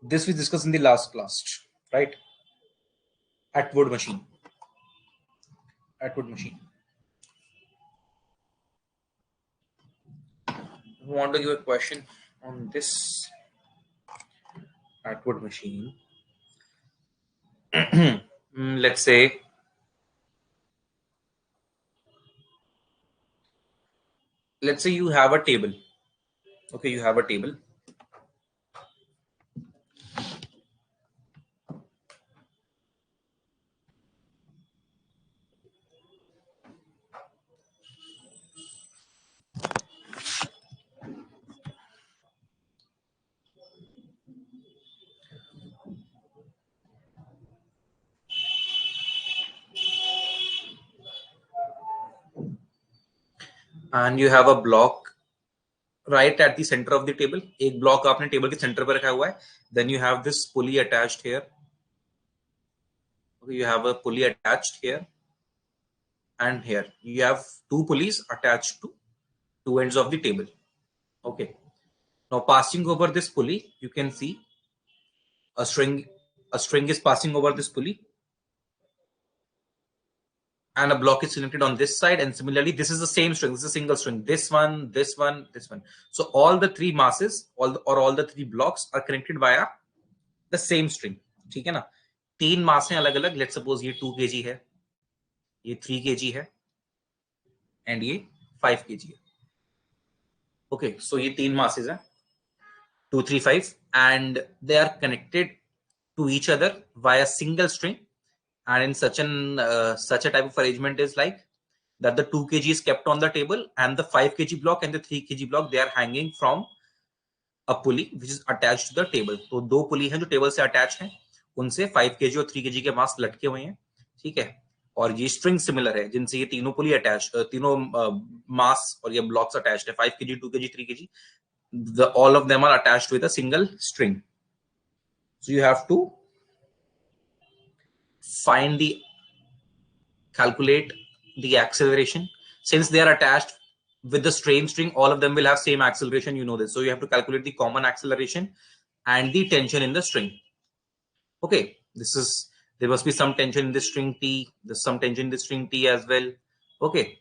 This we discussed in the last class, right? Atwood machine. Atwood machine. I want to give a question on this Atwood machine. Let's say you have a table. Okay, you have a table. And you have a block right at the center of the table. एक block आपने table के center पे रखा हुआ है. Then you have this pulley attached here. Okay, you have a pulley attached here and here. You have two pulleys attached to two ends of the table. Okay. Now passing over this pulley, you can see a string is passing over this pulley, and a block is connected on this side. And similarly, this is the same string. This is a single string. This one, this one, this one. So all the three masses, all the three blocks are connected via the same string. ठीक है ना? तीन मास हैं अलग अलग. Let's suppose ये 2 kg है, ये 3 kg है, and ये 5 kg है. Okay, so ये तीन masses हैं, 2, 3, 5, and they are connected to each other via single string. And in such a type of arrangement is like that the 2 kg is kept on the table, and the 5 kg block and the 3 kg block, they are hanging from a pulley which is attached to the table. तो दो पुली हैं जो table से attach हैं, उनसे 5 kg और 3 kg के मास लटके हुए हैं. ठीक है. और ये स्ट्रिंग सिमिलर है जिनसे ये तीनों पुली अटैच, तीनों मास और ये ब्लॉक्स अटैच्ड है. 5 kg, 2 kg, 3 kg, all of them are attached with a single string. So you have to calculate the acceleration. Since they are attached with the strain string, all of them will have same acceleration, you know this. So you have to calculate the common acceleration and the tension in the string. Okay, there must be some tension in the string T. There's some tension in the string T as well. Okay,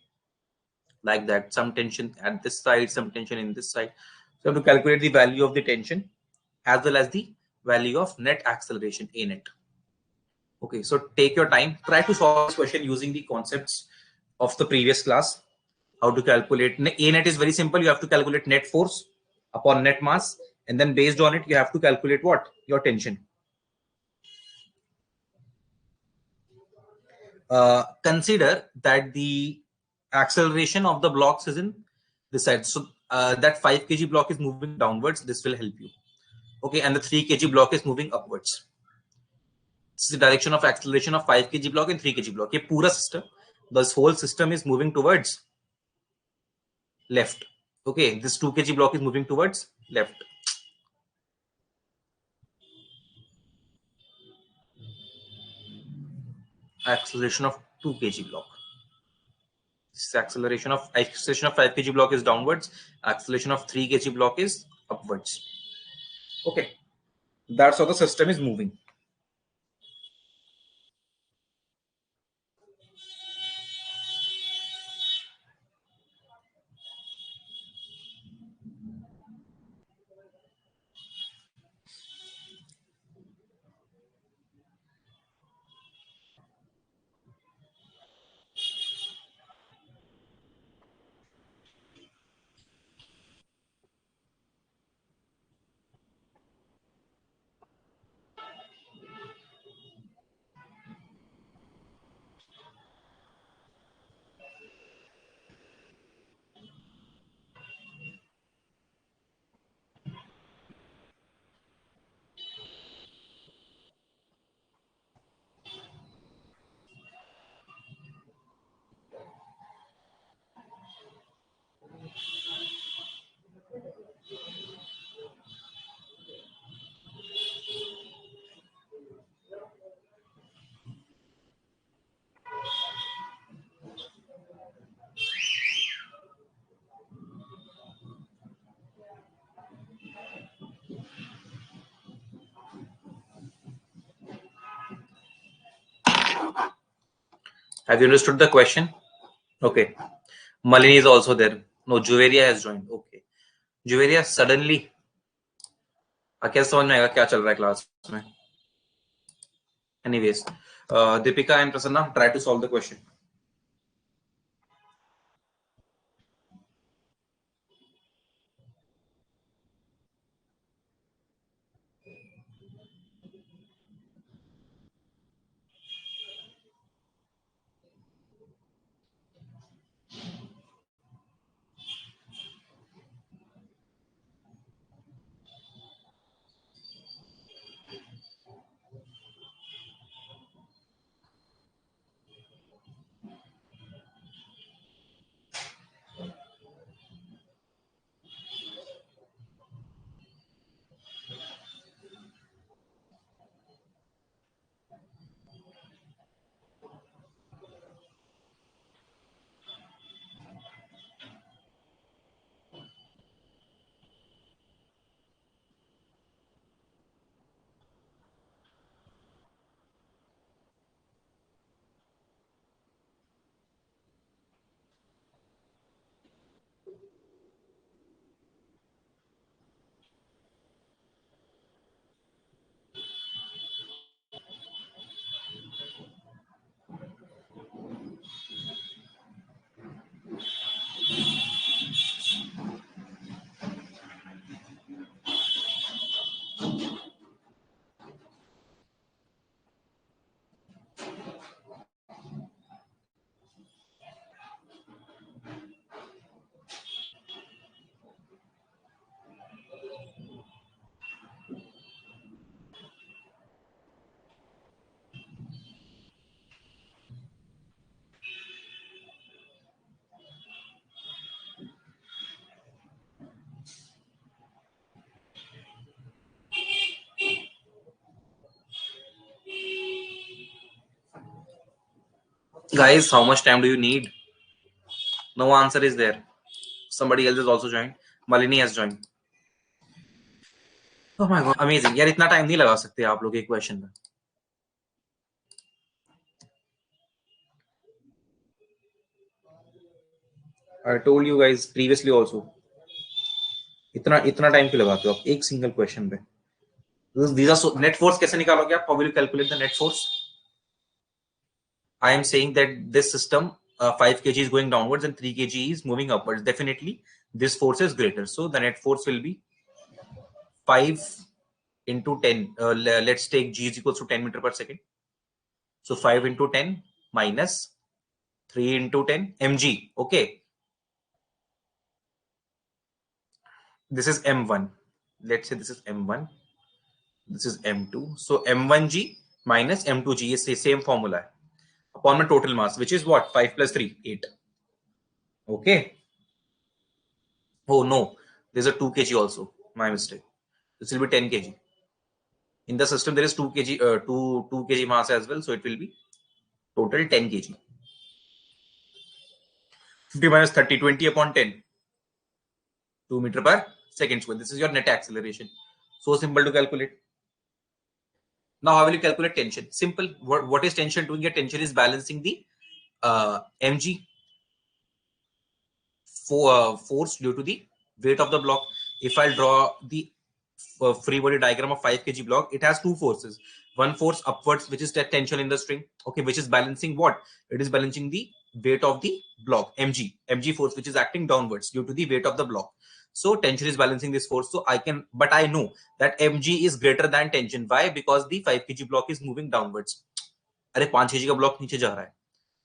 like that. Some tension at this side, some tension in this side. So you have to calculate the value of the tension as well as the value of net acceleration, A net. Okay, so take your time. Try to solve this question using the concepts of the previous class. How to calculate A net is very simple. You have to calculate net force upon net mass, and then based on it, you have to calculate what? Your tension. Consider that the acceleration of the blocks is in this side. So that 5 kg block is moving downwards. This will help you. Okay, and the 3 kg block is moving upwards. This is the direction of acceleration of 5 kg block and 3 kg block. ये पूरा system, this whole system is moving towards left. Okay, this 2 kg block is moving towards left. Acceleration of 2 kg block. This acceleration of 5 kg block is downwards. Acceleration of 3 kg block is upwards. Okay, that's how the system is moving. Have you understood the question? Okay. Malini is also there. No, Juveria has joined. Okay. Juveria suddenly क्या समझ में आएगा क्या चल रहा है class में? Anyways, Deepika and Prasanna, try to solve the question. Guys, how much time do you need? No answer is there. Somebody else has also joined. Malini has joined. Oh my god, amazing. यार इतना time नहीं लगा सकते आप लोग एक question में. I told you guys previously also. इतना टाइम क्यों लगाते हो आप एक सिंगल क्वेश्चन पे? These are so, net force कैसे निकालोगे आप? How will you calculate the net force? I am saying that this system 5 kg is going downwards and 3 kg is moving upwards. Definitely this force is greater. So the net force will be 5 into 10. Let's take g is equals to 10 meter per second. So 5 into 10 minus 3 into 10 mg. Okay. This is m1. Let's say this is m1. This is m2. So m1g minus m2g is the same formula upon my total mass, which is what? 5 plus 3, 8. Okay. Oh no, there's a 2 kg also. My mistake. This will be 10 kg. In the system, there is 2 kg, 2 kg mass as well. So it will be total 10 kg. 50 minus 30, 20 upon 10. 2 meter per second square. This is your net acceleration. So simple to calculate. Now, how will you calculate tension? Simple. What is tension doing? Tension is balancing the mg force due to the weight of the block. If I draw the free body diagram of 5 kg block, it has two forces. One force upwards, which is that tension in the string, okay, which is balancing what? It is balancing the weight of the block, mg force, which is acting downwards due to the weight of the block. So tension is balancing this force. So but I know that mg is greater than tension. Why? Because the 5 kg block is moving downwards. अरे 5 kg का block नीचे जा रहा है,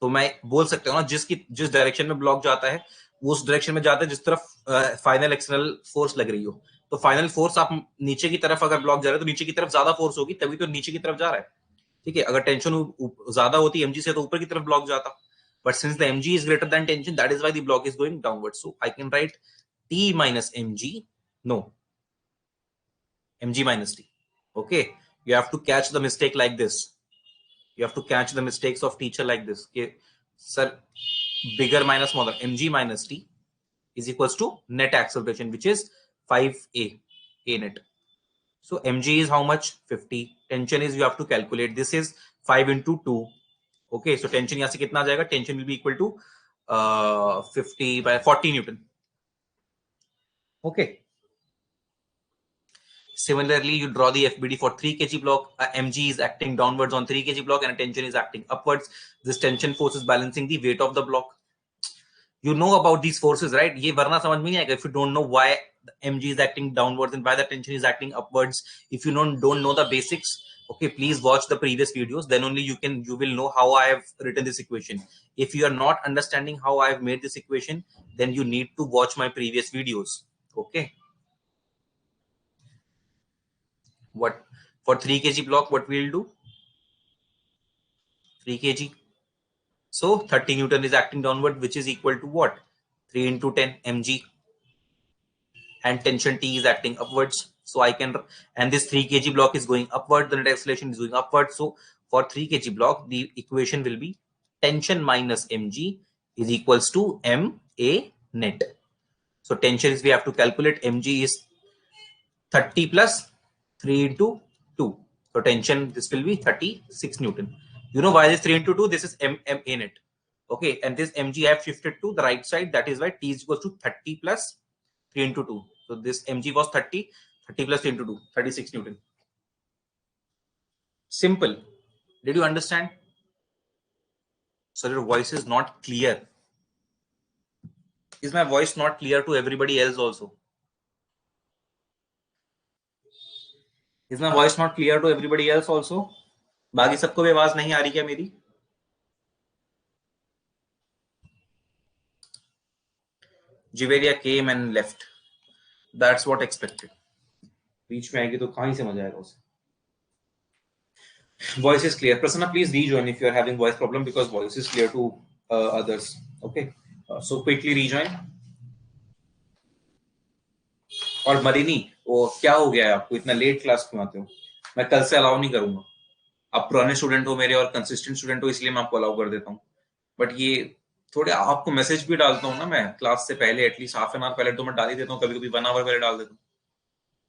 तो मैं बोल सकता हूँ ना, जिस डायरेक्शन में ब्लॉक जाता है उस डायरेक्शन में जाता है जिस तरफ फाइनल एक्सटर्नल फोर्स लग रही हो. तो फाइनल फोर्स आप नीचे की तरफ अगर ब्लॉक जा रहे हो तो नीचे की तरफ ज्यादा फोर्स होगी, तभी तो नीचे की तरफ जा रहा है. ठीक है, अगर टेंशन ज्यादा होती एमजी से तो ऊपर की तरफ ब्लॉक जाता. But since the mg is greater than tension, that is why the block is going downward. So I can write t minus mg, no, mg minus t. Okay, you have to catch the mistake like this. You have to catch the mistakes of teacher like this. Okay, sir, bigger minus smaller, mg minus t is equals to net acceleration, which is 5a, a net. So mg is how much? 50. Tension is, you have to calculate, this is 5 into 2. Okay, so tension यहाँ से कितना आ जाएगा? Tension will be equal to 50 by 40 Newton. Okay. Similarly, you draw the FBD for 3 kg block. mg is acting downwards on 3 kg block and a tension is acting upwards. This tension force is balancing the weight of the block. You know about these forces, right? ये वरना समझ में नहीं आएगा if you don't know why the mg is acting downwards and why the tension is acting upwards. If you don't know the basics, okay, please watch the previous videos. Then only you will know how I have written this equation. If you are not understanding how I have made this equation, then you need to watch my previous videos. Okay. What for 3 kg block? What we'll do? 3 kg. So 30 Newton is acting downward, which is equal to what? 3 into 10 mg. And tension T is acting upwards. So I can, and this 3 kg block is going upward, the net acceleration is going upward. So for 3 kg block, the equation will be tension minus mg is equals to ma net. So tension is, we have to calculate, mg is 30 plus 3 into 2. So tension, this will be 36 Newton. You know why this 3 into 2? This is ma net. Okay, and this mg I have shifted to the right side. That is why T is equals to 30 plus 3 into 2. So this mg was 30 plus 3 into 2, 36 Newton. Simple. Did you understand? So your voice is not clear. Is my voice not clear to everybody else also? Is my voice not clear to everybody else also? बाकी सबको भी आवाज नहीं आ रही क्या मेरी? Jiveria came and left. That's what expected. बीच में आएगी तो कहाँ ही समझ आएगा उसे. Voice is clear. Prasanna, please rejoin if you are having voice problem, because voice is clear to others. Okay. So quickly rejoin. और मरीनी, वो क्या हो गया है आपको, इतना लेट क्लास क्यों आते हो? मैं कल से अलाउ नहीं करूंगा. आप पुराने स्टूडेंट हो मेरे और कंसिस्टेंट स्टूडेंट हो, इसलिए मैं आपको अलाउ कर देता हूँ. बट ये थोड़े आपको मैसेज भी डालता हूँ ना मैं क्लास से पहले, एटलीस्ट हाफ एन आवर पहले तो मैं डाल ही देता हूँ. कभी कभी 1 आवर पहले डाल देता हूँ.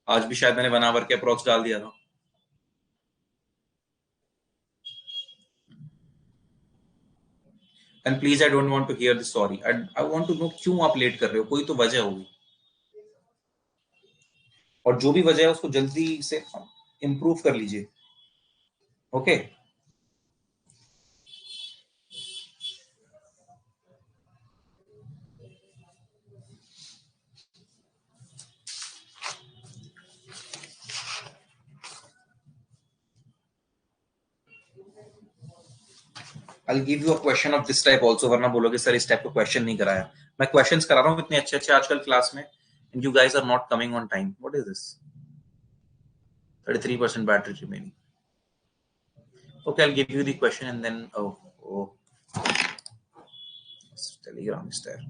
आज भी शायद मैंने 1 आवर के अप्रोक्स डाल दिया था. And please, I don't want to hear the sorry. I want to know क्यों आप लेट कर रहे हो. कोई तो वजह होगी, और जो भी वजह है उसको जल्दी से इम्प्रूव कर लीजिए. Okay. I'll give you a question of this type also, वरना बोलोगे सर इस टाइप का क्वेश्चन नहीं कराया. मैं क्वेश्चंस करा रहा हूँ इतने अच्छे अच्छे आजकल क्लास में, and you guys are not coming on time. What is this? 33% battery remaining. Okay, I'll give you the question and then Telegram is there.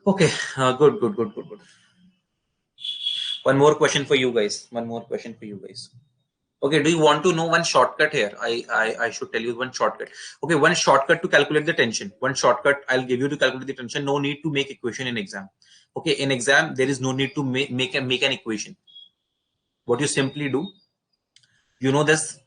Okay, good. One more question for you guys. Okay, do you want to know one shortcut here? I should tell you one shortcut. Okay, one shortcut to calculate the tension. One shortcut I'll give you to calculate the tension. No need to make equation in exam. Okay, in exam there is no need to make an equation. What you simply do, you know this.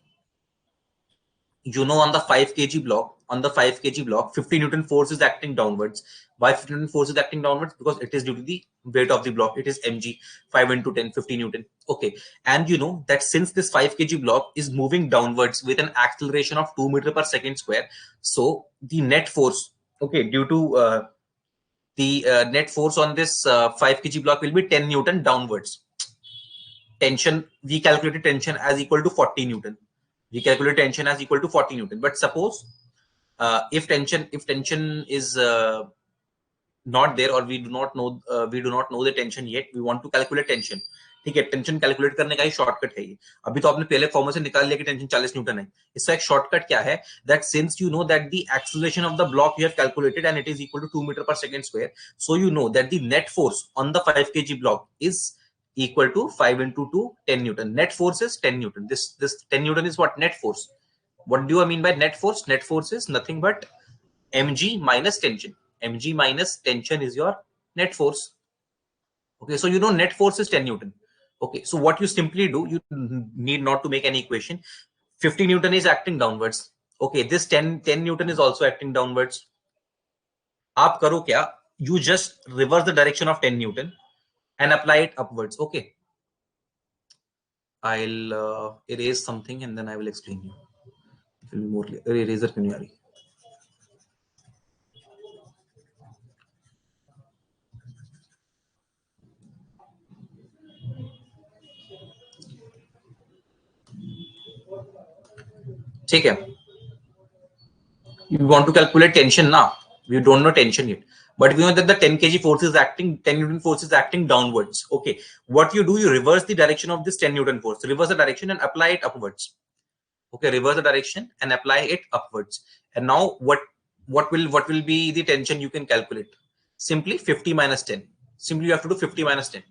You know, on the 5 kg block, 50 Newton force is acting downwards. Why 50 Newton force is acting downwards? Because it is due to the weight of the block. It is mg, 5 into 10, 50 Newton. Okay. And you know that since this 5 kg block is moving downwards with an acceleration of 2 meter per second square, so the net force, okay, due to the net force on this 5 kg block will be 10 Newton downwards. Tension, we calculated tension as equal to 40 Newton. We calculate tension as equal to 40 Newton. But suppose if tension is not there, or we do not know the tension yet, we want to calculate tension. ठीक है, tension calculate करने का ही shortcut है ये. अभी तो आपने पहले फॉर्मूला से निकाल लिया कि टेंशन 40 न्यूटन है. इसका एक शॉर्टकट क्या है? That since you know that the acceleration of the block you have calculated and it is equal to 2 metre per second square, so you know that the net force on the 5 kg block is equal to 5 into 2, 10 Newton. Net force is 10 Newton. This 10 Newton is what? Net force. What do I mean by net force? Net force is nothing but mg minus tension. Mg minus tension is your net force. Okay, so you know net force is 10 Newton. Okay, so what you simply do, you need not to make any equation. 50 Newton is acting downwards. Okay, this 10 Newton is also acting downwards. आप करो क्या? You just reverse the direction of 10 Newton and apply it upwards. Okay. I'll erase something and then I will explain you. It will be more clear. Eraser क्यों नहीं आ रही? ठीक है. You want to calculate tension now. We don't know tension yet, but we know that the 10 kg force is acting, 10 Newton force is acting downwards. Okay, what you do, you reverse the direction of this 10 Newton force, reverse the direction and apply it upwards. Okay, reverse the direction and apply it upwards. And now what will be the tension you can calculate? Simply 50 minus 10. Simply you have to do 50 minus 10.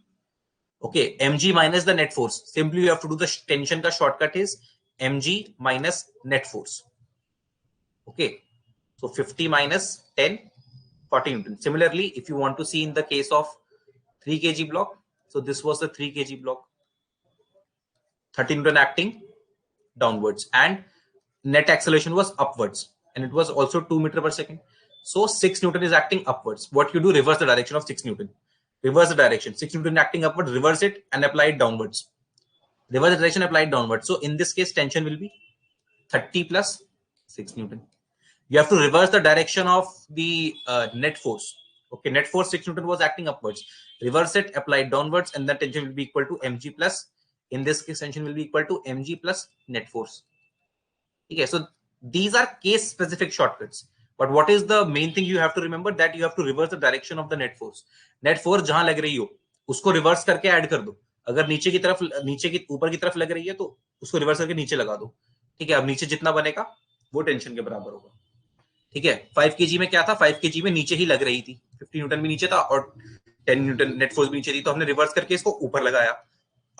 Okay, mg minus the net force. Simply you have to do the tension ka shortcut is mg minus net force. Okay, so 50 minus 10, 40 Newton. Similarly, if you want to see in the case of 3 kg block, so this was the 3 kg block, 30 Newton acting downwards and net acceleration was upwards and it was also 2 meter per second. So 6 Newton is acting upwards. What you do, reverse the direction of 6 Newton. Reverse the direction. 6 Newton acting upwards, reverse it and apply it downwards. Reverse the direction, apply it downwards. So in this case, tension will be 30 plus 6 Newton. You have to reverse the direction of the net force. Okay, net force 6 Newton was acting upwards. Reverse it, apply it downwards, and the tension will be equal to mg plus. In this case, tension will be equal to mg plus net force. Okay, so these are case specific shortcuts. But what is the main thing you have to remember? That you have to reverse the direction of the net force. Net force जहां लग रही हो उसको reverse करके add कर दो. अगर नीचे की तरफ, नीचे की ऊपर की तरफ लग रही है तो उसको रिवर्स करके नीचे लगा दो. ठीक है, अब नीचे जितना बनेगा वो टेंशन के बराबर होगा. ठीक है, 5 kg में क्या था? 5 kg में नीचे ही लग रही थी, 50 न्यूटन भी नीचे था और 10 न्यूटन नेट फोर्स भी नीचे थी, तो हमने रिवर्स करके इसको ऊपर लगाया.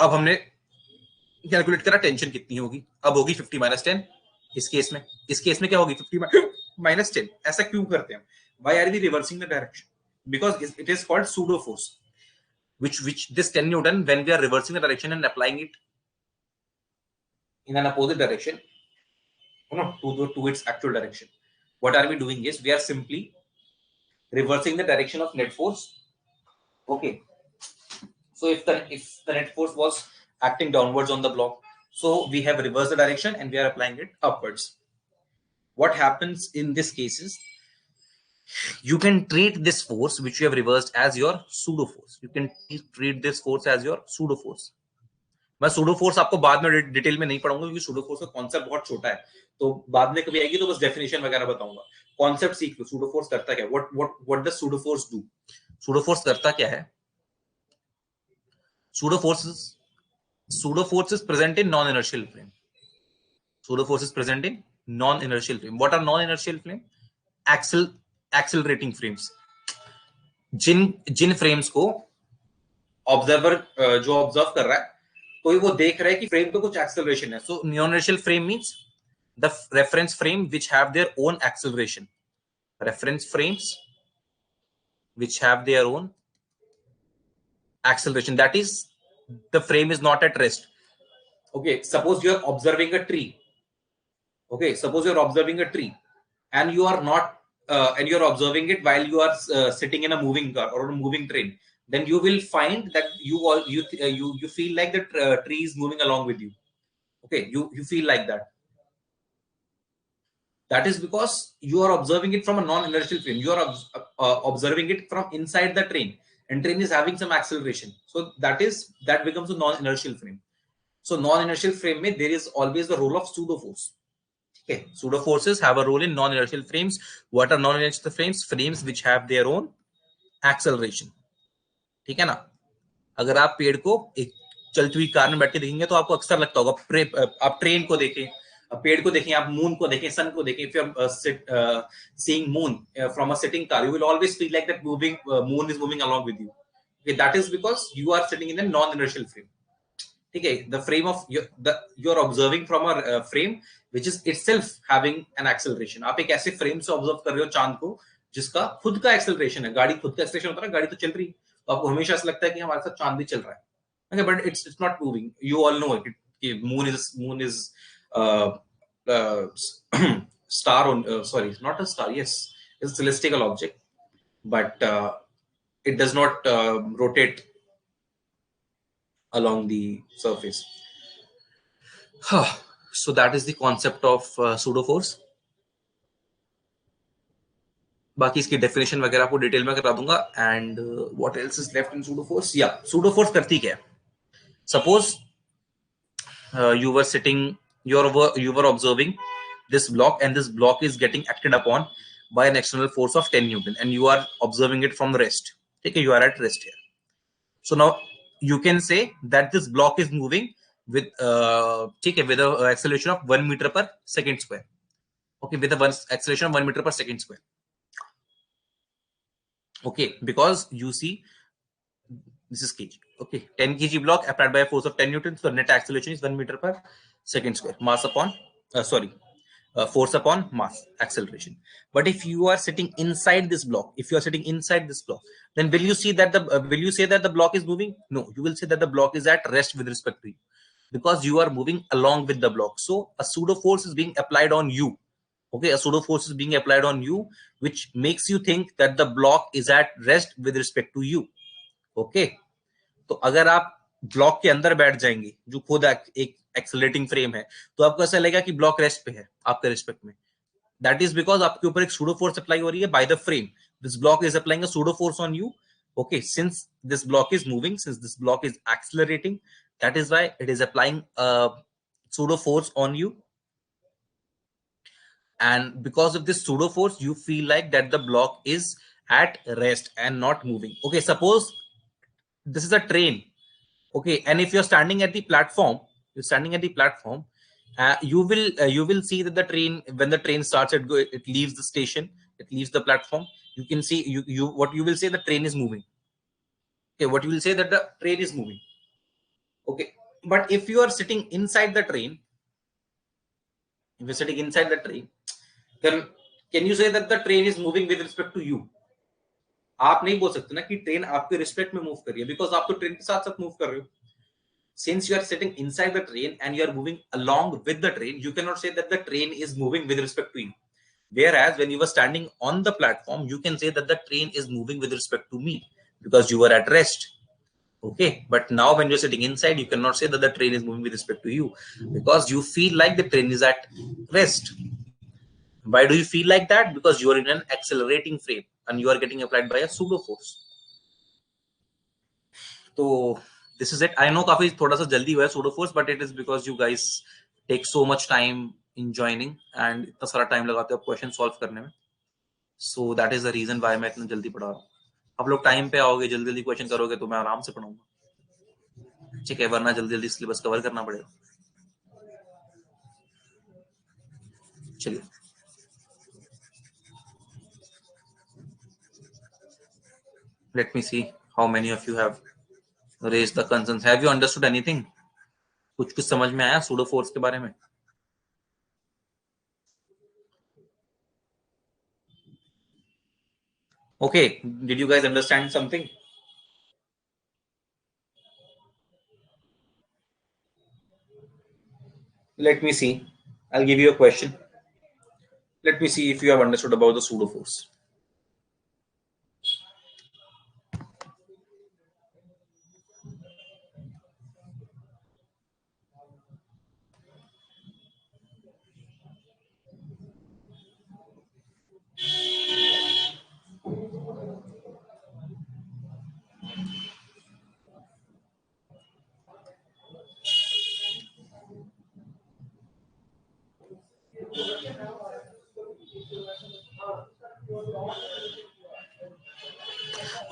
अब हमने कैलकुलेट करा टेंशन कितनी होगी. अब होगी 50 माइनस 10. इस केस में क्या होगी? 50 माइनस 10. ऐसा क्यों करते हैं? Why are we reversing the direction? Because it is called pseudo force, which this 10 Newton, when we are reversing the direction and applying it in an opposite direction, to its actual direction, what are we doing is we are simply reversing the direction of net force. Okay, so if the net force was acting downwards on the block, so we have reversed the direction and we are applying it upwards. What happens in this case is you can treat this force which you have reversed as your pseudo force. You can treat this force as your pseudo force. मैं pseudo force आपको बाद में detail में नहीं पढ़ाऊंगा क्योंकि pseudo force का concept बहुत छोटा है, तो बाद में कभी आएगी तो बस डेफिनेशन वगैरह बताऊंगा. कॉन्सेप्ट सीख लो. सूडो फोर्स करता क्या? What does pseudo force do? Pseudo force करता क्या है? Pseudo force is present in non inertial frame. Pseudo force is present in non inertial frame. What are non inertial frame? Accelerating frames. जिन frames को observer जो observe कर रहा है तो वो देख रहा है कि फ्रेम तो कुछ एक्सेलरेशन है. So non inertial frame means the reference frame which have their own acceleration. Reference frames which have their own acceleration, that is the frame is not at rest. Okay, suppose you are observing a tree. Okay, suppose you are observing a tree and you are not and you are observing it while you are sitting in a moving car or a moving train, then you will find that you feel like the tree is moving along with you. Okay, you feel like that. That is because you are observing it from a non-inertial frame. You are observing it from inside the train, and train is having some acceleration. So that becomes a non-inertial frame. So non-inertial frame mein there is always the role of pseudo force. Okay, pseudo forces have a role in non-inertial frames. What are non-inertial frames? Frames which have their own acceleration. ठीक है ना? अगर आप पेड़ को एक चलती हुई कार में बैठ के देखेंगे तो आपको अक्सर लगता होगा. आप ट्रेन को देखें, पेड़ को देखें, आप मून को देखें, सन को देखें. If you are seeing moon from a sitting car, you will always feel like that moon is moving along with you. Okay, that is because you are sitting in a non-inertial frame. Okay, the frame of you are observing from a frame which is itself having an acceleration. आप एक ऐसे frame से observe कर रहे हो चांद को जिसका खुद का एक्सेलरेशन है. गाड़ी खुद का एक्सेलरेशन होता है, गाड़ी तो चल रही है, तो आपको हमेशा ऐसा लगता है कि हमारे साथ चांद भी चल रहा है. Okay, but it's not moving. You all know it. Moon is star on, sorry, not a star. Yes, it's a celestial object, but it does not rotate along the surface. So that is the concept of pseudo force. बाकी इसकी definition वगैरह आपको detail में करा दूंगा. And what else is left in pseudo force. या pseudo force करती क्या है? Suppose you were sitting, you were observing this block, and this block is getting acted upon by an external force of 10 Newton, and you are observing it from rest. Okay, you are at rest here. So now you can say that this block is moving with with a acceleration of 1 meter per second square. Okay, with a acceleration of 1 meter per second square. Okay, because you see this is kg. Okay, 10 kg block applied by a force of 10 newtons. So net acceleration is 1 meter per second square. Mass upon force upon mass acceleration. But if you are sitting inside this block, then will you see that will you say that the block is moving? No, you will say that the block is at rest with respect to you, because you are moving along with the block. So a pseudo force is being applied on you. Okay, a pseudo force is being applied on you, which makes you think that the block is at rest with respect to you. Okay, तो अगर आप block के अंदर बैठ जाएंगे जो खुद एक एक्सेलरेटिंग फ्रेम है, तो आपको ऐसा लगेगा कि ब्लॉक रेस्ट पे है आपके रिस्पेक्ट में. दैट इज बिकॉज आपके ऊपर एक सूडो फोर्स अप्लाई हो रही है by the frame. This block is applying a pseudo force on you. Okay, since this block is moving, since this block is accelerating, that is why it is applying a pseudo force on you. And because of this pseudo force, you feel like that the block is at rest and not moving. Okay, suppose this is a train. Okay, and if you're standing at the platform, you will see that the train, when the train starts, it leaves the station, it leaves the platform. You can see what you will say, the train is moving. Okay, what you will say, that the train is moving. Okay, but if you are sitting inside the train, then can you say that the train is moving with respect to you? आप नहीं बोल सकते ना कि train आपके respect में move कर रही है, बिकॉज आप तो ट्रेन के साथ साथ मूव कर रहे हो. Since you are sitting inside the train and you are moving along with the train, you cannot say that the train is moving with respect to you. Whereas when you were standing on the platform, you can say that the train is moving with respect to me, because you were at rest. Okay, but now when you're sitting inside, you cannot say that the train is moving with respect to you, because you feel like the train is at rest. Why do you feel like that? Because you are in an accelerating frame and you are getting applied by a pseudo force. तो this is it. I know काफी थोड़ा सा जल्दी हुआ है pseudo force, but it is because you guys take so much time in joining and इतना सारा time लगाते हो क्वेश्चन सॉल्व करने में. So that is the reason why मैं इतना जल्दी पढ़ा रहा हूँ. आप लोग टाइम पे आओगे, जल्दी जल्दी क्वेश्चन करोगे, तो मैं आराम से पढ़ाऊंगा. ठीक है, वरना जल्दी जल्दी सिलेबस कवर करना पड़ेगा. चलिए, let me see how many of you have raised the concerns. Have you understood anything? कुछ समझ में आया pseudo force के बारे में? Okay, did you guys understand something? Let me see. I'll give you a question. Let me see if you have understood about the pseudo force.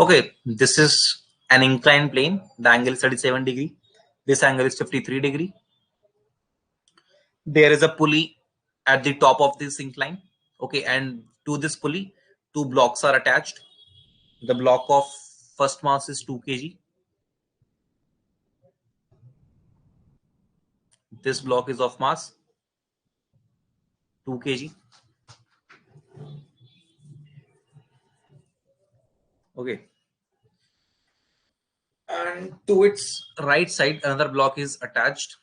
Okay, this is an inclined plane. The angle is 37 degree. This angle is 53 degree. There is a pulley at the top of this incline. Okay, and to this pulley, two blocks are attached. The block of first mass is 2 kg. This block is of mass 2 kg. Okay. And to its right side, another block is attached.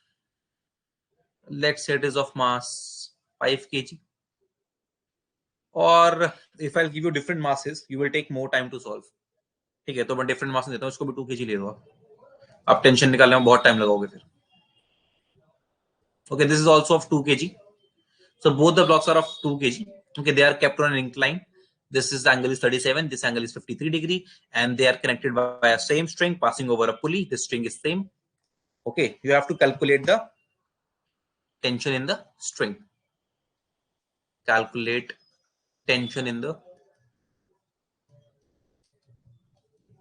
Let's say it is of mass 5 kg. or if I'll give you different masses, you will take more time to solve. ठीक है, तो मैं different masses देता हूँ, इसको भी 2 kg ले लो आप टेंशन निकालने में बहुत टाइम लगाओगे फिर. Okay, this is also of 2 kg. So both the blocks are of 2 kg. Okay, they are kept on an incline. This is angle is 37, this angle is 53 degree, and they are connected by a same string passing over a pulley. The string is same. Okay, you have to calculate the tension in the string. Calculate tension in the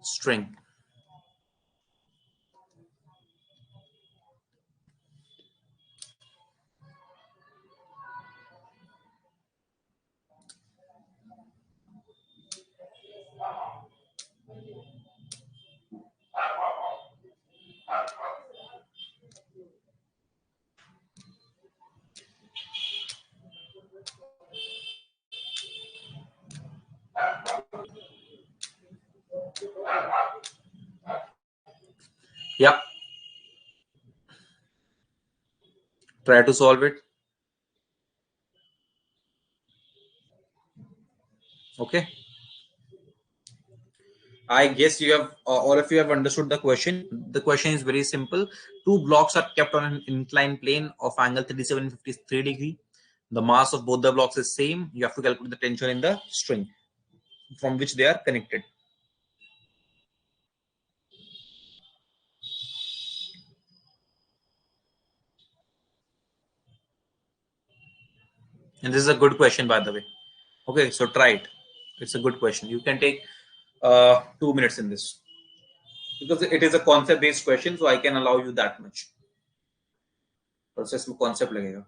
string. Yeah, try to solve it. Okay, I guess you have all of you have understood the question. The question is very simple. Two blocks are kept on an inclined plane of angle 37 and 53 degree. The mass of both the blocks is same. You have to calculate the tension in the string from which they are connected. And this is a good question, by the way. Okay, so try it. It's a good question. You can take 2 minutes in this because it is a concept-based question, so I can allow you that much. Process में concept लगेगा.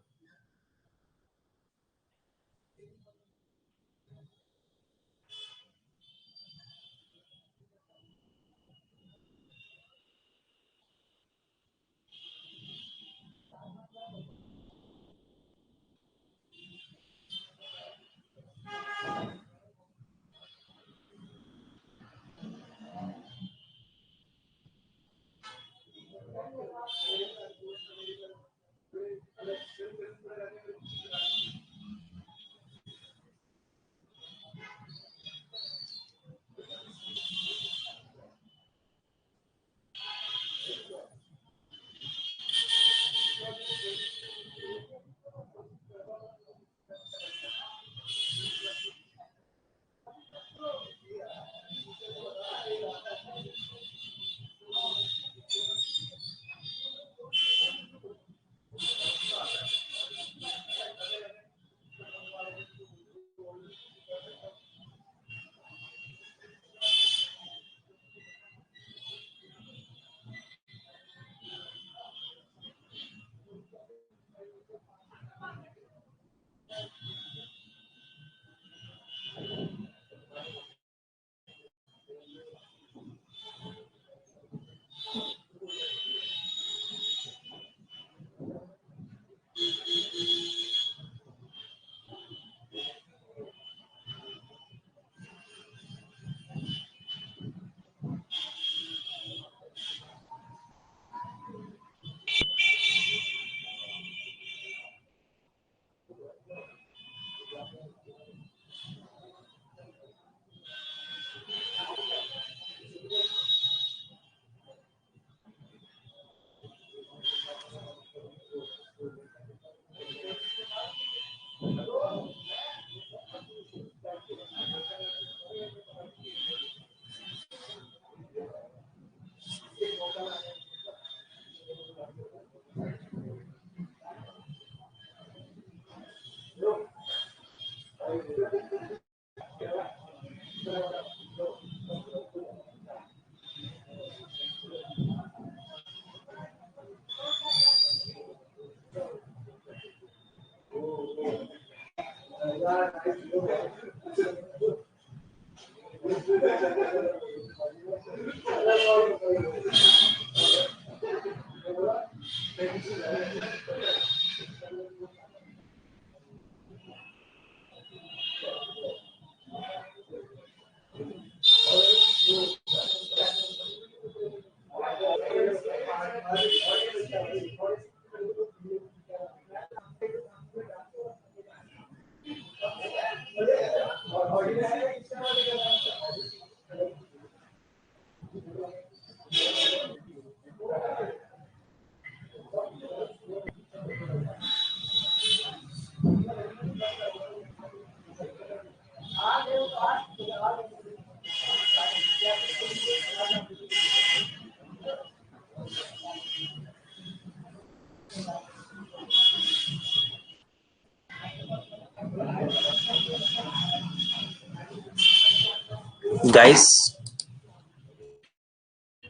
guys,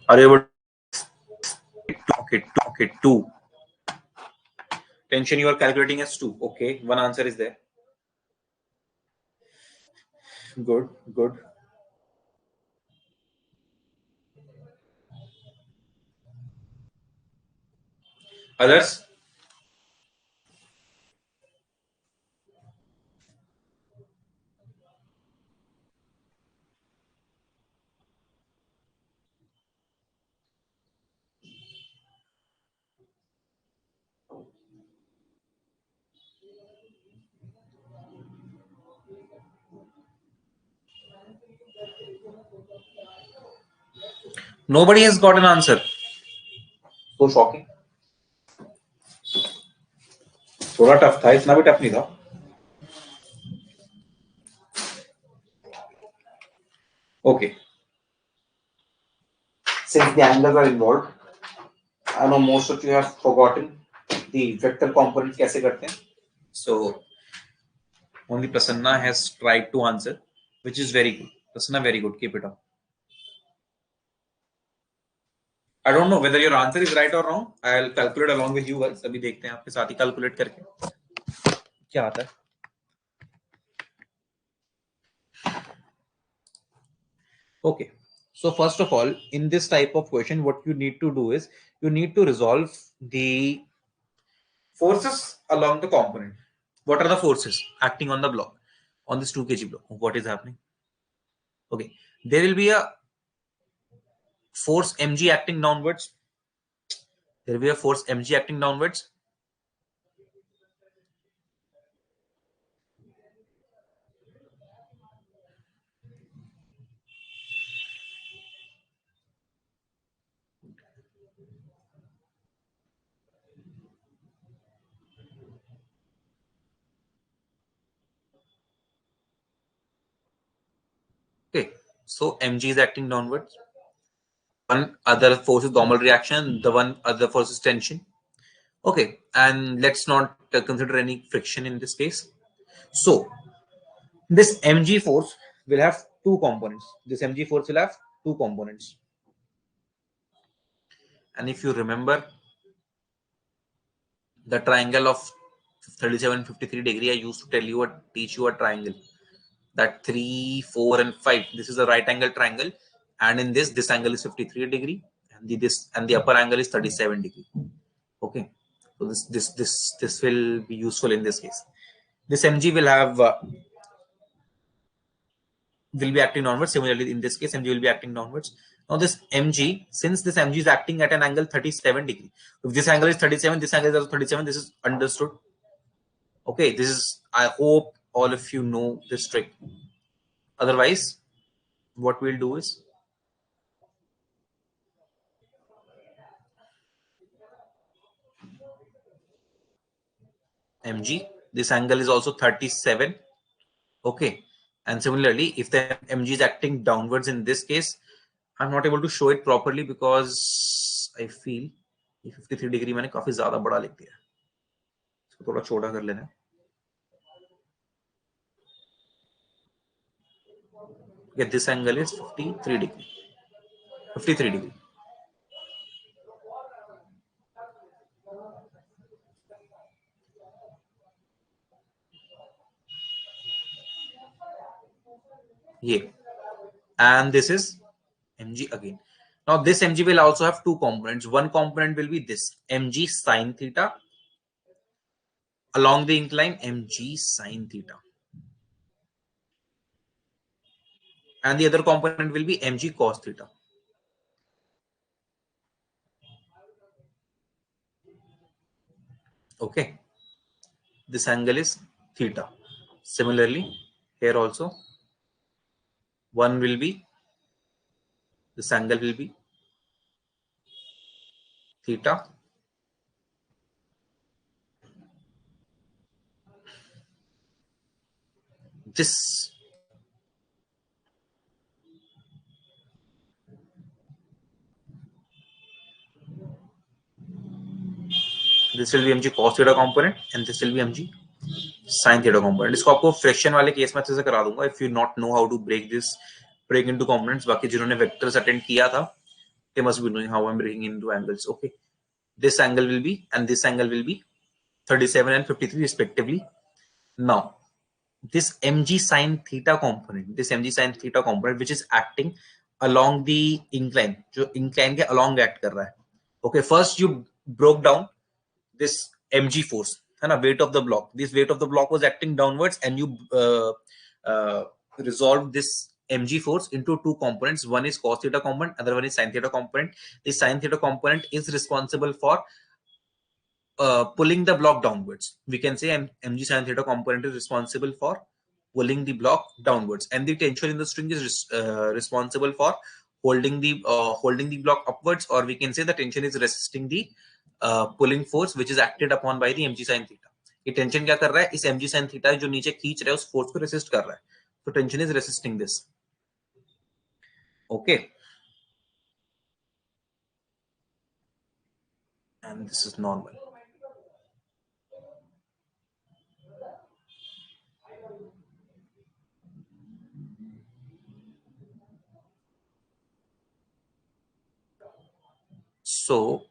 are you able to? Okay, 2. Tension you are calculating as 2. Okay, one answer is there. Good. Others? Nobody has got an answer. So shocking. थोड़ा tough था, इतना भी tough नहीं था. Okay. Since the angles are involved, I know most of you have forgotten the vector component कैसे करते हैं. So only Prasanna has tried to answer, which is very good. Prasanna, very good. Keep it up. I don't know whether your answer is right or wrong. I'll calculate along with you guys. अभी देखते हैं आपके साथ ही calculate करके क्या आता है. Okay. So first of all, in this type of question, what you need to do is you need to resolve the forces along the component. What are the forces acting on the block, on this 2 kg block? What is happening? Okay, there will be a force mg acting downwards. There will be a force mg acting downwards. Okay, so mg is acting downwards. One other force is normal reaction. The one other force is tension. Okay, and let's not consider any friction in this case. So this mg force will have 2 components. This mg force will have 2 components. And if you remember the triangle of 37-53 degree, I used to teach you a triangle. That 3, 4, and 5. This is a right angle triangle, and in this angle is 53 degree, and the upper angle is 37 degree. Okay, so this will be useful in this case. This mg will have will be acting downwards. Similarly, in this case, mg will be acting downwards. Now this mg, since this mg is acting at an angle 37 degree, if this angle is 37, this angle is also 37. This is understood. Okay, this is, I hope all of you know this trick. Otherwise, what we'll do is mg, this angle is also 37. Okay, and similarly, if the mg is acting downwards in this case, I'm not able to show it properly because I feel 53 degree मैंने काफी ज्यादा बड़ा लिख दिया, इसको थोड़ा छोटा कर लेना. Okay, this angle is 53 degree. 53 degree. Yeah, and this is mg again. Now this mg will also have 2 components. One component will be this mg sine theta along the incline, mg sine theta, and the other component will be mg cos theta. Okay, this angle is theta. Similarly, here also one will be, this angle will be theta. This will be mg cos theta component, and this will be mg sin theta component. इसको आपको fraction वाले case में अच्छे से करा दूंगा. If you not know how to break this break into components. बाकी जिन्होंने vectors attend किया था, they must be knowing how I'm breaking into angles. Okay, this angle will be and this angle will be 37 and 53 respectively. Now this mg sin theta component, which is acting along the incline, जो incline के along act कर रहा है. Okay, first you broke down this mg force, है ना, weight of the block. This weight of the block was acting downwards, and you resolved this mg force into two components. One is cos theta component, other one is sin theta component. This sin theta component is responsible for pulling the block downwards. We can say mg sin theta component is responsible for pulling the block downwards, and the tension in the string is responsible for holding the block upwards, or we can say the tension is resisting the pulling force which is acted upon by the mg sin theta. ये tension क्या कर रहा है, इस mg sin theta जो नीचे खींच रहा है उस फोर्स को रेसिस्ट कर रहा है, तो tension is resisting this. Okay, and this is normal. So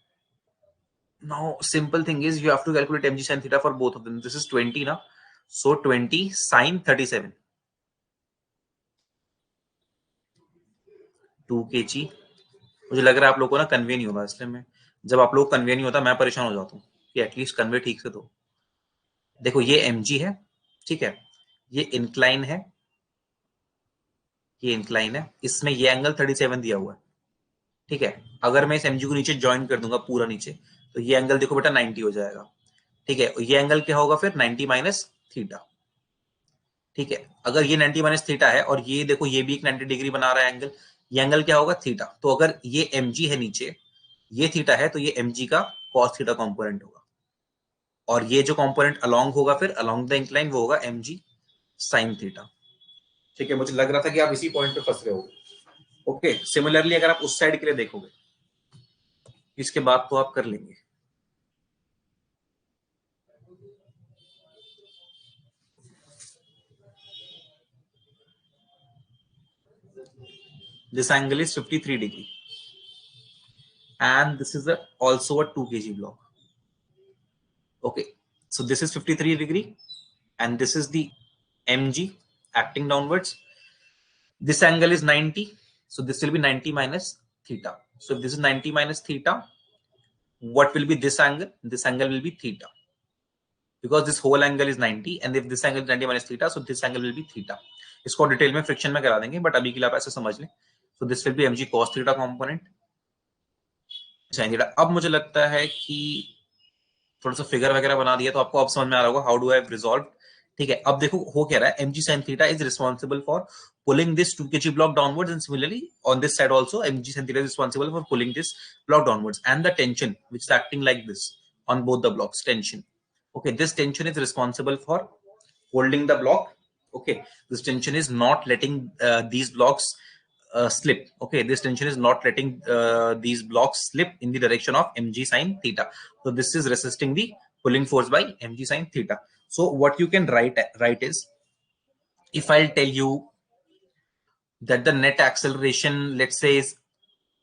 now simple thing is you have to calculate mg sin theta for both of them. This is 20 now, so 20 sin 37, 2 kg. मुझे लग रहा है आप लोगों को ना convey नहीं होगा, इसलिए मैं, जब आप लोग कन्वे नहीं होता मैं परेशान हो जाता हूँ कि एटलीस्ट कन्वे ठीक से दो. देखो ये mg है, ठीक है, ये इंक्लाइन है, ये इंक्लाइन है, इसमें ये एंगल 37 दिया हुआ है, ठीक है. अगर मैं इस mg को नीचे ज्वाइन कर दूंगा पूरा नीचे, तो ये एंगल देखो बेटा 90 हो जाएगा, ठीक है. ये एंगल क्या होगा फिर 90 माइनस थीटा, ठीक है. अगर ये 90 माइनस थीटा है और ये देखो ये भी एक 90 डिग्री बना रहा है एंगल, ये एंगल क्या होगा थीटा. तो अगर ये mg है नीचे, ये थीटा है, तो ये mg का cos थीटा कंपोनेंट होगा, और ये जो कंपोनेंट अलोंग होगा फिर अलोंग द इंक्लाइन वो होगा mg sin थीटा, ठीक है. मुझे लग रहा था कि आप इसी पॉइंट पे फंस रहे हो. ओके, सिमिलरली अगर आप उस साइड के लिए देखोगे, इसके बाद तो आप कर लेंगे. This angle is 53 degree, and this is also a 2 kg block. Okay, so this is 53 degree, and this is the mg acting downwards. This angle is 90, so this will be 90 minus theta. So if this is 90 minus theta, what will be this angle? This angle will be theta, because this whole angle is 90, and if this angle is 90 minus theta, so this angle will be theta. इसको detail में friction में करा देंगे, but अभी के लिए आप ऐसे समझ लें. So this will be mg cos theta component sin theta. अब मुझे लगता है कि थोड़ा सा फिगर वगैरह बना दिया तो आपको अब समझ में आ रहा होगा हाउ डू आई रिजॉल्व. ठीक है, अब देखो हो क्या रहा है, mg sin theta is responsible for pulling this 2 kg block downwards, and similarly on this side also mg sin theta is responsible for pulling this block downwards, and the tension which is acting like this on both the blocks, tension. Okay, this tension is responsible for holding the block. Okay, this tension is not letting these blocks slip. Okay, this tension is not letting these blocks slip in the direction of mg sin theta. So this is resisting the pulling force by mg sin theta. So what you can write is, if I'll tell you that the net acceleration, let's say, is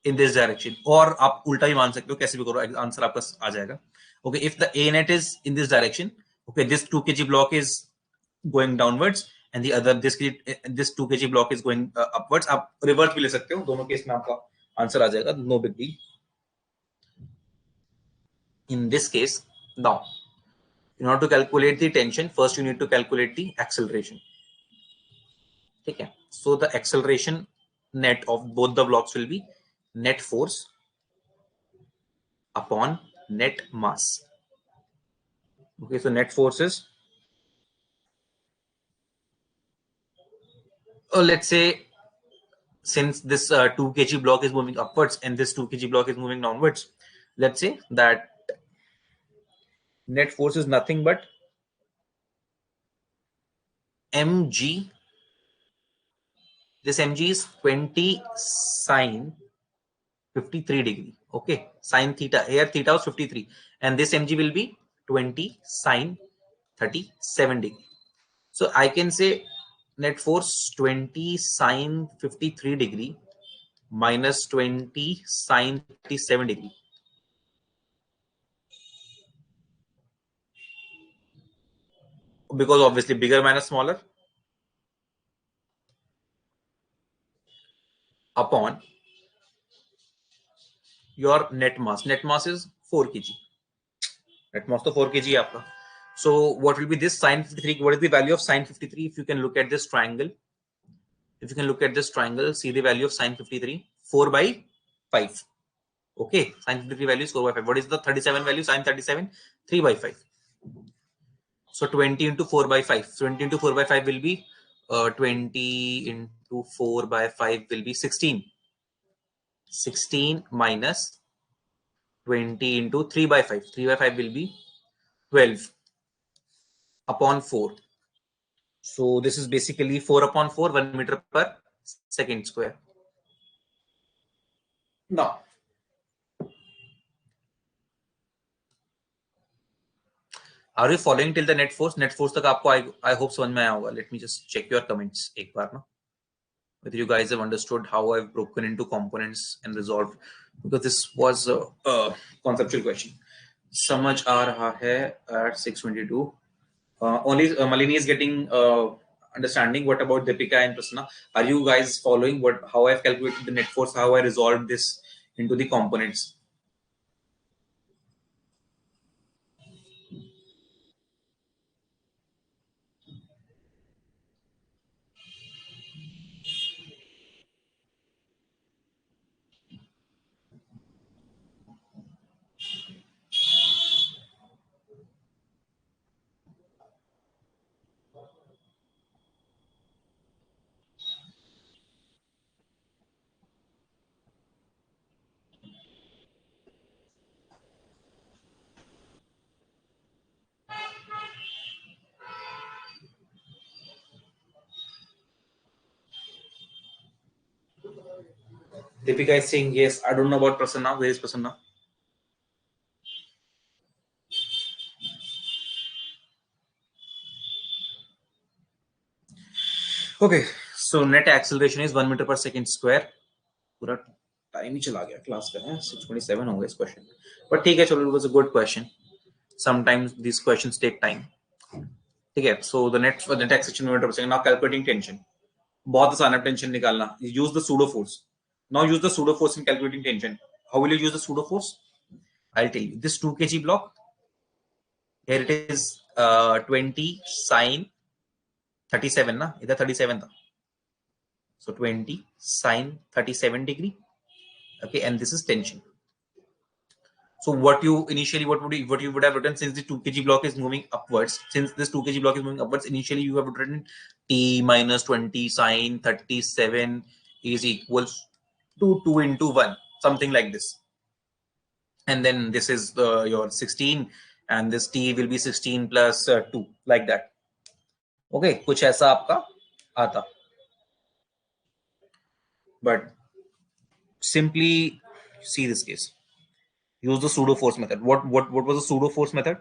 in this direction, और आप उल्टा भी मान सकते हो, कैसे भी करो आंसर आपका आ जाएगा. Okay, if the a net is in this direction, okay, this 2 kg block is going downwards, and the other this 2 kg block is going upwards. आप रिवर्स भी ले सकते हो, दोनों केस में आपका आंसर आ जाएगा, no big deal. In this case, now in order to calculate the tension, first you need to calculate the acceleration. ठीक है, so the acceleration net of both the blocks will be net force upon net mass. Okay, so net force is, let's say, since this 2 kg block is moving upwards and this 2 kg block is moving downwards, let's say that net force is nothing but mg. This mg is 20 sin 53 degree. Okay, sin theta, here theta was 53, and this mg will be 20 sin 37 degree. So I can say net force 20 sine 53 degree minus 20 sine 37 degree. Because obviously bigger minus smaller upon your net mass. Net mass is 4 kg. Net mass to 4 kg है आपका. So what will be this sine 53? What is the value of sine 53? If you can look at this triangle, see the value of sine 53, 4 by 5. Okay, sine 53 value is 4 by 5. What is the 37 value? Sine 37, 3 by 5. So 20 into 4 by 5. 20 into 4 by 5 will be 20 into 4 by 5 will be 16. 16 minus 20 into 3 by 5. 3 by 5 will be 12 upon 4. So this is basically 4 upon 4, 1 meter per second square. Now, are you following till the net force? Net force तक आपको I hope समझ में आया होगा. Let me just check your comments एक बार ना. Whether you guys have understood how I've broken into components and resolved, because this was a conceptual question. समझ आ रहा है at 6:22. Only Malini is getting understanding. What about Deepika and Prasanna? Are you guys following how I've calculated the net force, how I resolved this into the components? Deepika is saying yes. I don't know about Prasanna. Where is Prasanna? Okay, so net acceleration is 1 meter per second square. पूरा time ही चला गया class का है. 6:27 हो गया इस question. But ठीक है चलो, it was a good question. Sometimes these questions take time. ठीक है. So the net acceleration 1 meter per second. Now calculating tension. बहुत आसान है टेंशन निकालना. Use the pseudo force. Now use the pseudo force in calculating tension. How will you use the pseudo force? I'll tell you. This 2 kg block. Here it is 20 sine 37 ना, इधर 37 था. So 20 sine 37 degree. Okay, and this is tension. So what you would have written, since the 2 kg block is moving upwards, initially you have written T minus 20 sine 37 is equals to 2 into 1, something like this. And then this is your 16, and this T will be 16 plus 2, like that. Okay, कुछ ऐसा आपका आता. But simply see this case. Use the pseudo force method. What was the pseudo force method?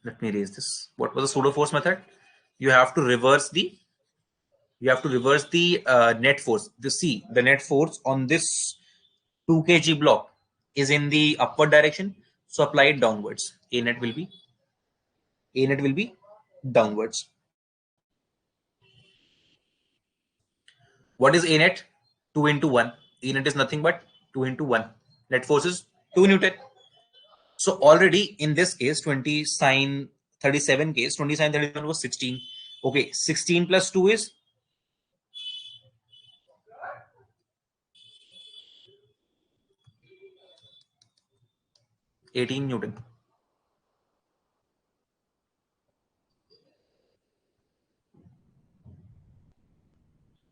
Let me erase this. What was the pseudo force method? You have to reverse the net force. The net force on this 2 kg block is in the upward direction, so apply it downwards. A net will be downwards. What is A net? 2 into 1. A net is nothing but 2 into 1. Net force is 2 Newton. So already in this case, 20 sine 37 case, 20 sine 37 was 16. Okay, 16 plus 2 is 18 Newton.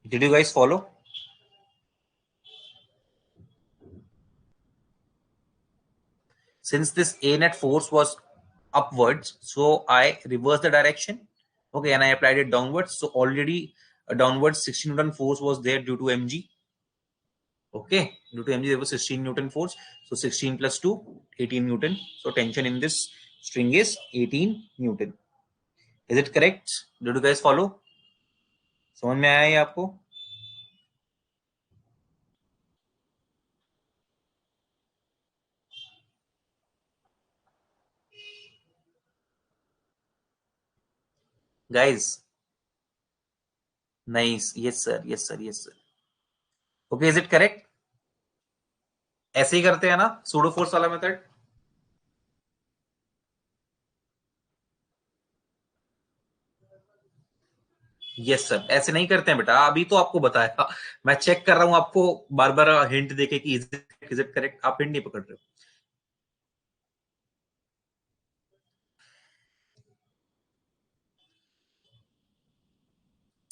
Did you guys follow? Since this A net force was upwards, so I reversed the direction. Okay, and I applied it downwards. So already a downwards 16 Newton force was there due to mg. Okay, due to mg there was 16 newton force, so 16 plus 2 18 newton, so tension in this string is 18 newton. Is it correct? Did you guys follow? समझ में आया ये आपको? Guys, nice. Yes sir, yes sir, yes sir. Okay, is it correct? ऐसे ही करते हैं ना pseudo force वाला मेथड? यस सर, ऐसे नहीं करते हैं बेटा, अभी तो आपको बताया, मैं चेक कर रहा हूं आपको बार बार हिंट देके कि इज इट करेक्ट, आप हिंट नहीं पकड़ रहे हो।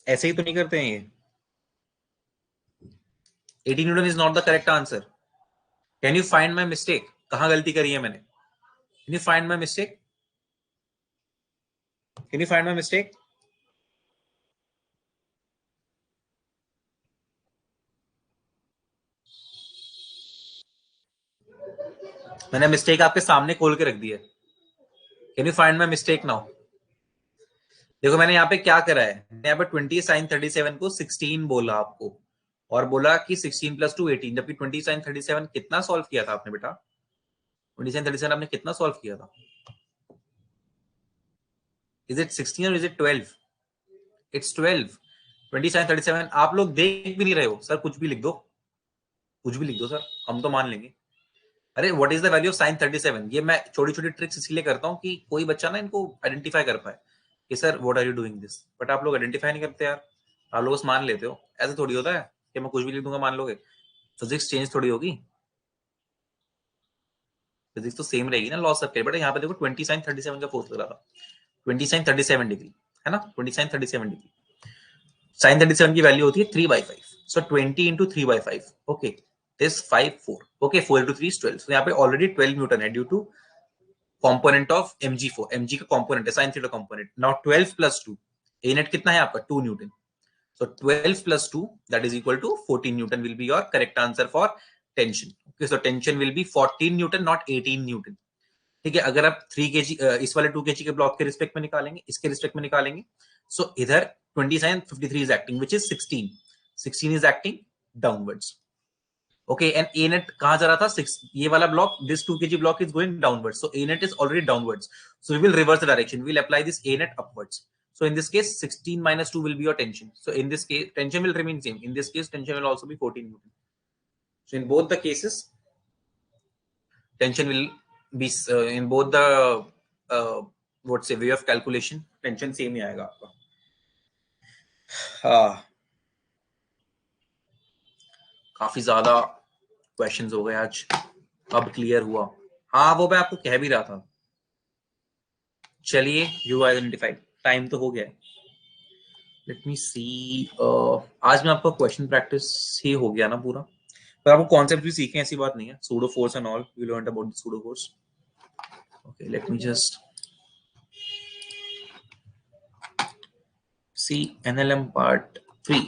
ऐसे ही तो नहीं करते हैं ये। 18 Newton is not the correct answer. Can you find my mistake? कहां गलती करी है मैंने? Can you find my mistake? Can you find my mistake? मैंने मिस्टेक आपके सामने खोल के रख दी है। Can you find my mistake now? देखो मैंने यहाँ पे क्या करा है, मैंने यहाँ पे 20 sin 37 को 16 बोला आपको, और बोला कि 16 प्लस 2 18, जबकि 20 sin 37 कितना सॉल्व किया था आपने बेटा? 20 sin 37 आपने कितना सॉल्व किया था? इज इट 16 और इज इट 12? इट्स 12। 20 sin 37 आप लोग देख भी नहीं रहे हो सर, कुछ भी लिख दो, कुछ भी लिख दो सर, हम तो मान लेंगे। अरे what is the value of sin 37? ये मैं छोटी छोटी ट्रिक्स इसलिए करता हूँ कि कोई बच्चा ना इनको आइडेंटिफाई कर पाए कि sir what are you doing this, but आप लोग आइडेंटिफाई नहीं करते यार, आप लोग बस मान लेते हो। ऐसे थोड़ी होता है कि मैं कुछ भी लिख दूंगा मान लोगे, फिजिक्स चेंज थोड़ी होगी, फिजिक्स तो सेम रहेगी ना लॉ सबके। बट यहाँ पे देखो 20 sin 37 का फोर्स लग रहा था, 20 sin 37 डिग्री है ना, 20 sin 37 डिग्री। sin 37 की वैल्यू होती है 3/5, so 20 into 3/5, okay this 5 4, okay 4 into 3 is 12, so यहाँ पे ऑलरेडी 12 न्यूटन है due to component of mg4, mg का component है sin theta component। now 12 plus 2, a net कितना है आपका? 2 Newton, so 12 plus 2 that is equal to 14 newton will be your correct answer for tension। okay, so tension will be 14 newton not 18 newton। ठीक है, अगर आप 3 kg इस वाले 2 kg के ब्लॉक के रिस्पेक्ट में निकालेंगे, इसके रिस्पेक्ट में निकालेंगे, सो इधर 20 sin 53 is acting which is 16, 16 is acting downwards। okay, and a net कहां जा रहा था? 6, ये वाला block, this 2 kg block is going downwards, so a net is already downwards, so we will reverse the direction, we will apply this a net upwards। so in this case 16 minus 2 will be your tension, so in this case tension will remain same, in this case tension will also be 14 newton। so in both the cases tension will be in both the what's say way of calculation tension same ही आएगा आपका। हाँ, काफी ज्यादा questions हो गए आज, अब clear हुआ। हाँ वो मैं आपको कह भी रहा था। चलिए यू आइडेंटिफाइड, टाइम तो हो गया। लेट मी सी, आज मैं आपका क्वेश्चन प्रैक्टिस ही हो गया ना पूरा, पर आपको कॉन्सेप्ट भी सीखे, ऐसी बात नहीं है। Pseudo force and all you learn about the pseudo force. Okay let me just see NLM part 3।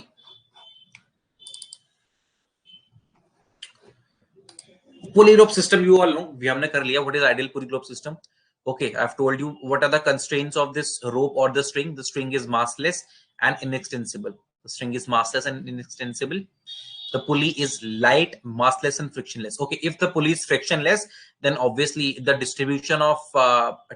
Pulley rope system you all know, भी हमने कर लिया। What is ideal pulley rope system? okay, I've told you what are the constraints of this rope or the string. The string is massless and inextensible. The string is massless and inextensible. The pulley is light, massless and frictionless. Okay, if the pulley is frictionless, then obviously the distribution of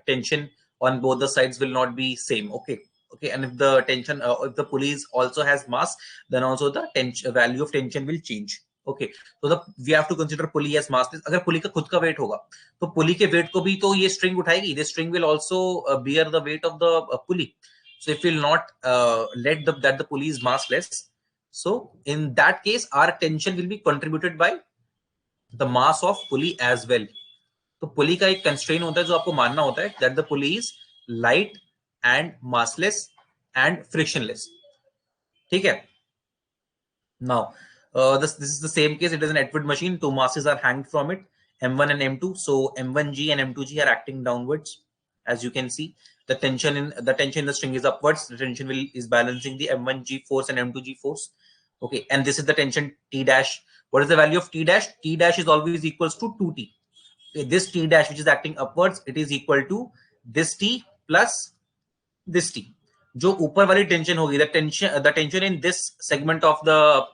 tension on both the sides will not be same. Okay, okay, and if the tension if the pulley also has mass, then also the tension value of tension will change। Okay, तो we have to consider pulley as massless. अगर pulley का खुद का wait होगा तो पुली के wait को भी तो ये स्ट्रिंग उठाएगी, this string will also bear the weight of the pulley, so if will not let that the pulley is massless, so in that case our tension will be contributed by the mass of pulley as well. तो pulley का एक constraint होता है जो आपको मानना होता है, that the pulley is light and massless and frictionless. ठीक है, now this is the same case, it is an Atwood machine, two masses are hanged from it, m1 and m2, so m1g and m2g are acting downwards. As you can see, the tension in the string is upwards, the tension is balancing the m1g force and m2g force। okay, and this is the tension t dash, What is the value of t dash? T dash is always equals to 2t. Okay, this t dash which is acting upwards, it is equal to this t plus this t. जो ऊपर वाली tension होगी, the tension in this segment of the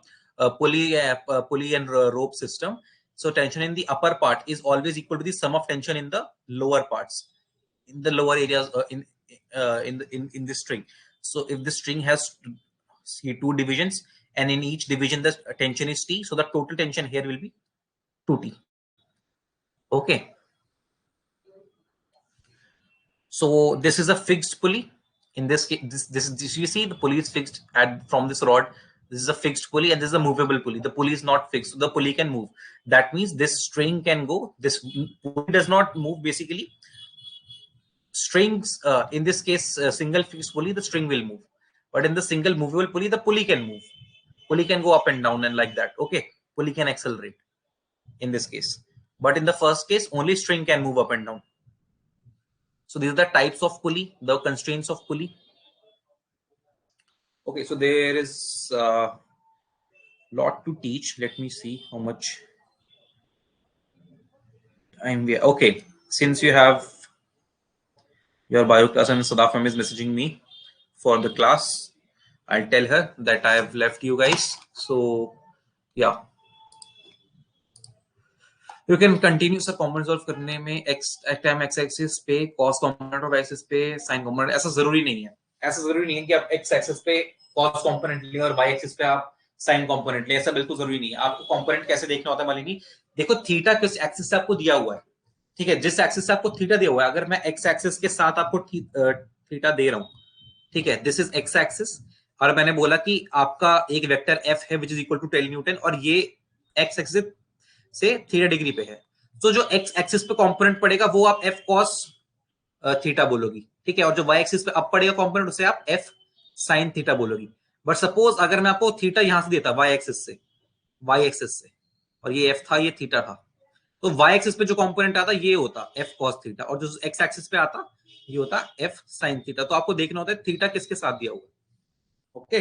pulley and rope system. So tension in the upper part is always equal to the sum of tension in the lower parts, in the lower areas in this string. So if the string has two divisions, and in each division the tension is t, so the total tension here will be 2t. Okay. So this is a fixed pulley. In this case, this you see the pulley is fixed from this rod. This is a fixed pulley, and this is a movable pulley. The pulley is not fixed, so the pulley can move. That means this string can go. This pulley does not move basically. Strings, in this case, single fixed pulley, the string will move. But in the single movable pulley, the pulley can move. Pulley can go up and down and like that. Okay, pulley can accelerate in this case. But in the first case, only string can move up and down. So these are the types of pulley, the constraints of pulley. Okay, so there is a lot to teach. Let me see how much I'm here. Okay, since you have your bio class and Sadafam is messaging me for the class, I'll tell her that I have left you guys. So yeah, you can continue sir component solve करने में x time x axis पे cos component और y axis पे sin component, ऐसा जरूरी नहीं है। ऐसा जरूरी नहीं है कि आप x एक्सिस पे cos कॉम्पोनेंट लें और y एक्सिस पे आप sin कॉम्पोनेंट लें, ऐसा बिल्कुल जरूरी नहीं है। आपको कॉम्पोनेंट कैसे देखना होता है मालिनी, देखो थीटा किस एक्सिस से आपको दिया हुआ है, ठीक है, जिस एक्सिस से आपको थीटा दिया हुआ है, अगर मैं x एक्सिस के साथ आपको थीटा दे रहा हूं, ठीक है, दिस इज x एक्सिस, और मैंने बोला कि आपका एक वेक्टर f है which is equal to 10 newton, और ये x एक्सिस से थीटा डिग्री पे है, तो जो x एक्सिस पे कंपोनेंट पड़ेगा वो आप f cos थीटा बोलोगी, ठीक है, और जो y एक्सिस पे अब पड़ेगा कंपोनेंट उसे आप f sin थीटा बोलोगी। बट सपोज अगर मैं आपको थीटा यहां से देता y एक्सिस से, और ये f था, ये थीटा था, तो y एक्सिस पे जो कंपोनेंट आता ये होता f cos थीटा, और जो x एक्सिस पे आता ये होता f sin थीटा। तो आपको देखना होता है थीटा किसके साथ दिया हुआ। Okay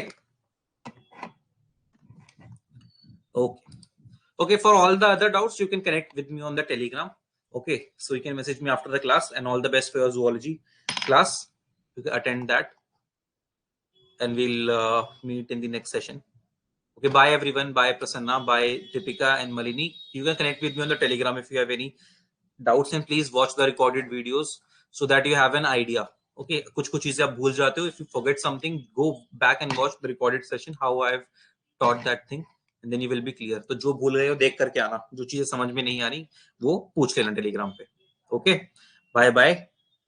okay Okay, for all the other doubts, you can connect with me on the Telegram. Okay, so you can message me after the class, and all the best for your zoology class. You can attend that, and we'll meet in the next session. Okay, bye everyone. Bye Prasanna. Bye Deepika and Malini. You can connect with me on the Telegram if you have any doubts, and please watch the recorded videos so that you have an idea. Okay, कुछ चीजें आप भूल जाते हो. If you forget something, go back and watch the recorded session how I've taught that thing. And then you will be clear. तो जो भूल रहे हो देख करके आना, जो चीजें समझ में नहीं आ रही वो पूछ लेना टेलीग्राम पे। Okay, bye bye.